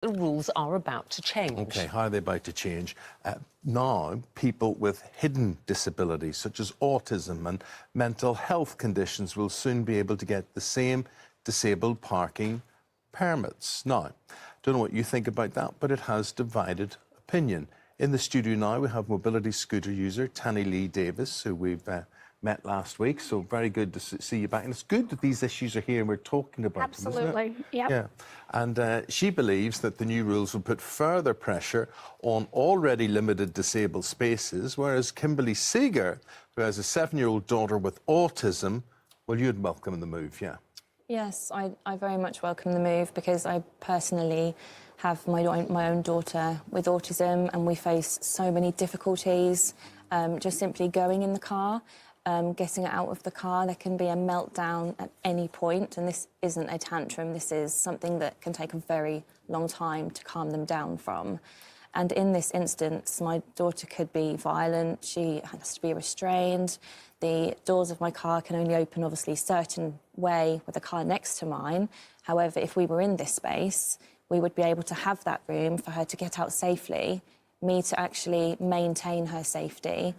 the rules are about to change. OK, how are they about to change? Now, people with hidden disabilities, such as autism and mental health conditions, will soon be able to get the same disabled parking permits. Now, don't know what you think about that, but it has divided opinion. In the studio now, we have mobility scooter user Tanyalee Davis, who we've met last week. So very good to see you back. And it's good that these issues are here and we're talking about them, isn't it? Yep. Yeah. And she believes that the new rules will put further pressure on already limited disabled spaces, whereas Kimberly Seeger, who has a 7-year-old daughter with autism, well, you'd welcome the move, yeah? Yes, I very much welcome the move because I personally have my own daughter with autism and we face so many difficulties just simply going in the car, getting out of the car. There can be a meltdown at any point, and this isn't a tantrum. This is something that can take a very long time to calm them down from. And in this instance, my daughter could be violent. She has to be restrained. The doors of my car can only open, obviously, a certain way with the car next to mine. However, if we were in this space, we would be able to have that room for her to get out safely, me to actually maintain her safety.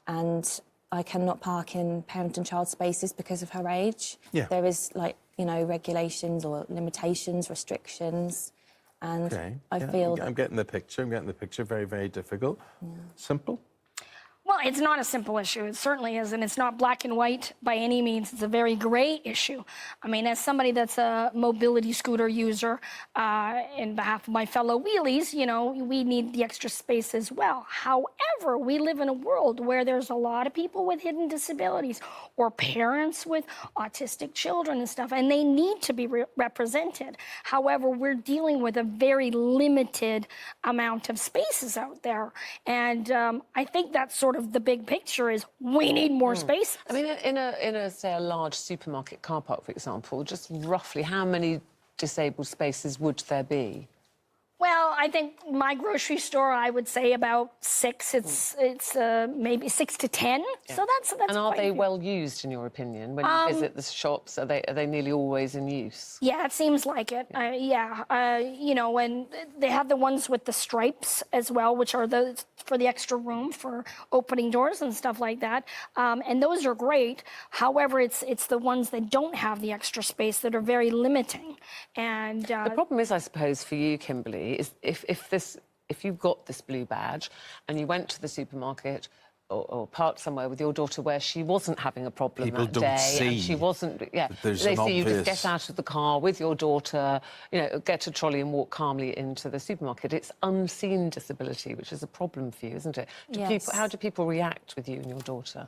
And I cannot park in parent and child spaces because of her age. Yeah. There is, like, you know, regulations or limitations, restrictions. And Okay. I feel that... I'm getting the picture. I'm getting the picture. Very, very difficult. Yeah. Simple? Well, it's not a simple issue. It certainly isn't. It's not black and white by any means. It's a very gray issue. I mean, as somebody that's a mobility scooter user, in behalf of my fellow wheelies, you know, we need the extra space as well. However, we live in a world where there's a lot of people with hidden disabilities or parents with autistic children and stuff, and they need to be represented. However, we're dealing with a very limited amount of spaces out there. And I think that's sort of the big picture is we need more space. I mean, in a say a large supermarket car park, for example, just roughly how many disabled spaces would there be? Well, I think my grocery store, I would say about 6. It's maybe 6 to 10. Yeah. So that's. And are they well used, in your opinion, when you visit the shops? Are they nearly always in use? Yeah, it seems like it. You know, when they have the ones with the stripes as well, which are for the extra room for opening doors and stuff like that. And those are great. However, it's the ones that don't have the extra space that are very limiting. And the problem is, I suppose, for you, Kimberly, is if you've got this blue badge and you went to the supermarket or parked somewhere with your daughter where she wasn't having a problem that day, and she wasn't, they see you just get out of the car with your daughter, you know, get a trolley and walk calmly into the supermarket. It's unseen disability, which is a problem for you, isn't it? How do people react with you and your daughter?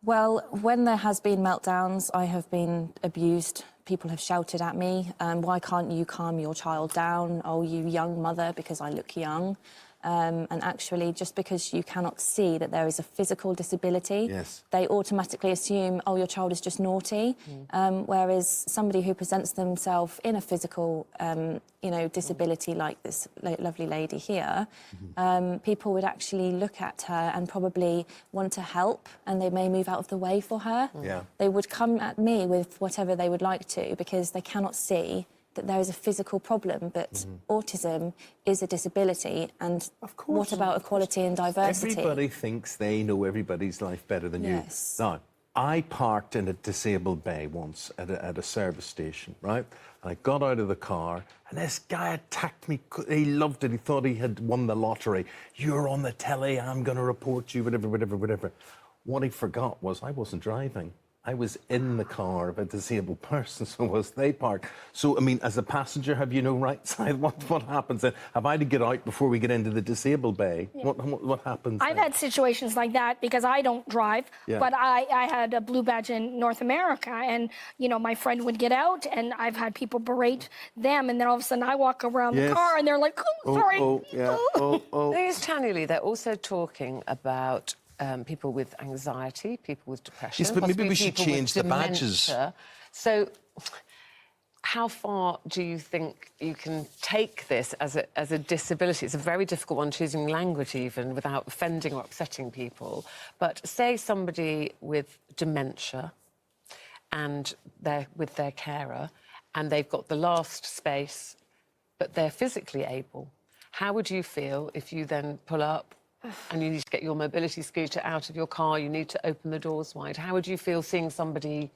Well, when there has been meltdowns, I have been abused. People have shouted at me, why can't you calm your child down? Oh, you young mother, because I look young. And actually, just because you cannot see that there is a physical disability, they automatically assume, oh, your child is just naughty. Whereas somebody who presents themselves in a physical, you know, disability like this lovely lady here, people would actually look at her and probably want to help, and they may move out of the way for her. They would come at me with whatever they would like to because they cannot see that there is a physical problem, but autism is a disability, and what about equality and diversity? Everybody thinks they know everybody's life better than you. Now, I parked in a disabled bay once at a service station, right? And I got out of the car, and this guy attacked me. He loved it. He thought he had won the lottery. You're on the telly, I'm going to report you, whatever, whatever, whatever. What he forgot was I wasn't driving. I was in the car of a disabled person, so was they parked. So, I mean, as a passenger, have you no right side? What happens then? Have I to get out before we get into the disabled bay? What happens I've had situations like that because I don't drive, but I had a blue badge in North America, and, you know, my friend would get out, and I've had people berate them, and then all of a sudden I walk around the car, and they're like, oh, sorry. There's Tanyalee, they're also talking about people with anxiety, people with depression. Yes, but maybe we should change the badges. So how far do you think you can take this as a disability? It's a very difficult one, choosing language even, without offending or upsetting people. But say somebody with dementia and they're with their carer and they've got the last space, but they're physically able. How would you feel if you then pull up and you need to get your mobility scooter out of your car, you need to open the doors wide? How would you feel seeing somebody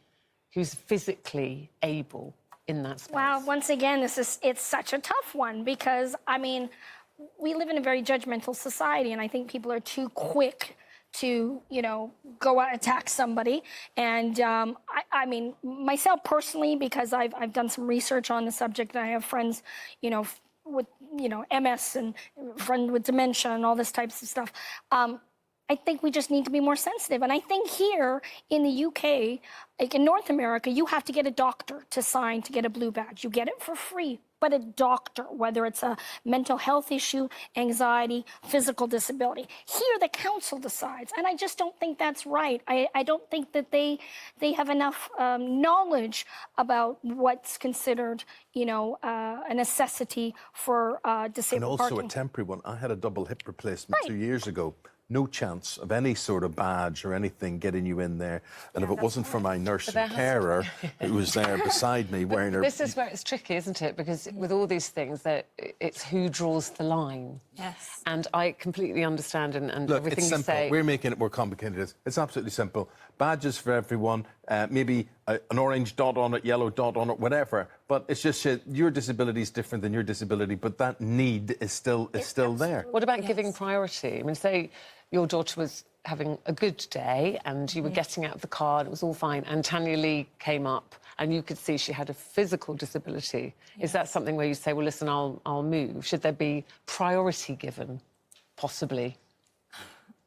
who's physically able in that space? Wow, once again, it's such a tough one because, I mean, we live in a very judgmental society, and I think people are too quick to, you know, go out and attack somebody. And I mean, myself personally, because I've done some research on the subject, and I have friends, you know, with, you know, MS and friend with dementia and all this types of stuff. I think we just need to be more sensitive. And I think here in the UK, like in North America, you have to get a doctor to sign to get a blue badge. You get it for free, but a doctor, whether it's a mental health issue, anxiety, physical disability. Here, the council decides, and I just don't think that's right. I don't think that they have enough knowledge about what's considered, you know, a necessity for disabled parking. And also a temporary one. I had a double hip replacement 2 years ago. No chance of any sort of badge or anything getting you in there. And if it wasn't for my nurse and carer who was there beside me wearing her... This is where it's tricky, isn't it? Because with all these things, it's who draws the line. Yes. And I completely understand and Look, everything it's simple. you say... We're making it more complicated. It's absolutely simple. Badges for everyone, maybe an orange dot on it, yellow dot on it, whatever. But it's just your disability is different than your disability, but that need is still there. What about giving priority? I mean, say your daughter was having a good day and you were getting out of the car and it was all fine, and Tanyalee came up and you could see she had a physical disability. Is that something where you say, well, listen, I'll move? Should there be priority given, possibly?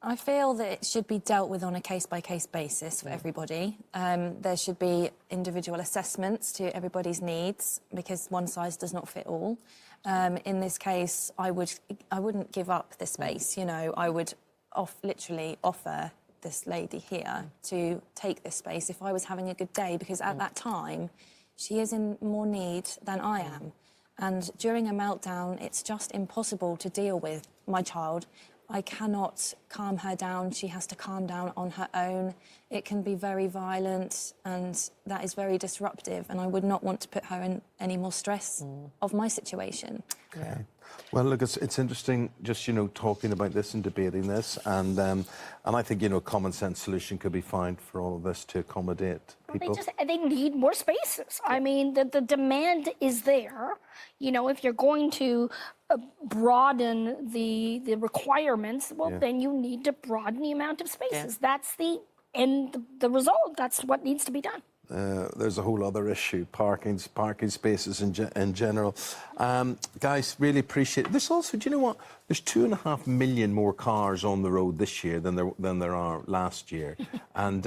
I feel that it should be dealt with on a case-by-case basis for everybody. There should be individual assessments to everybody's needs, because one size does not fit all. In this case, I wouldn't give up the space. You know, I would literally offer this lady here to take this space if I was having a good day, because at that time, she is in more need than I am. And during a meltdown, it's just impossible to deal with my child. I cannot calm her down. She has to calm down on her own. It can be very violent, and that is very disruptive, and I would not want to put her in any more stress of my situation. Okay. Well, look, it's interesting just, you know, talking about this and debating this, and I think, you know, a common sense solution could be found for all of this to accommodate people. They need more spaces. I mean, the demand is there. You know, if you're going to broaden the requirements, well, then you need to broaden the amount of spaces. That's the result. That's what needs to be done. There's a whole other issue, parking spaces in general. Guys, really appreciate it. This also, do you know what? There's 2.5 million more cars on the road this year than there are last year. And,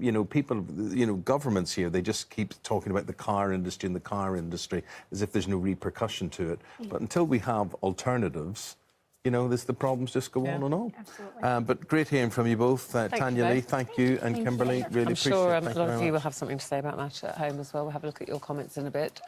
you know, people, you know, governments here, they just keep talking about the car industry and the car industry as if there's no repercussion to it. But until we have alternatives, you know, the problems just go on and on. Absolutely. But great hearing from you both. Tanyalee, thank you, and Kimberly, really appreciate it. I'm sure a lot of you will have something to say about that at home as well. We'll have a look at your comments in a bit.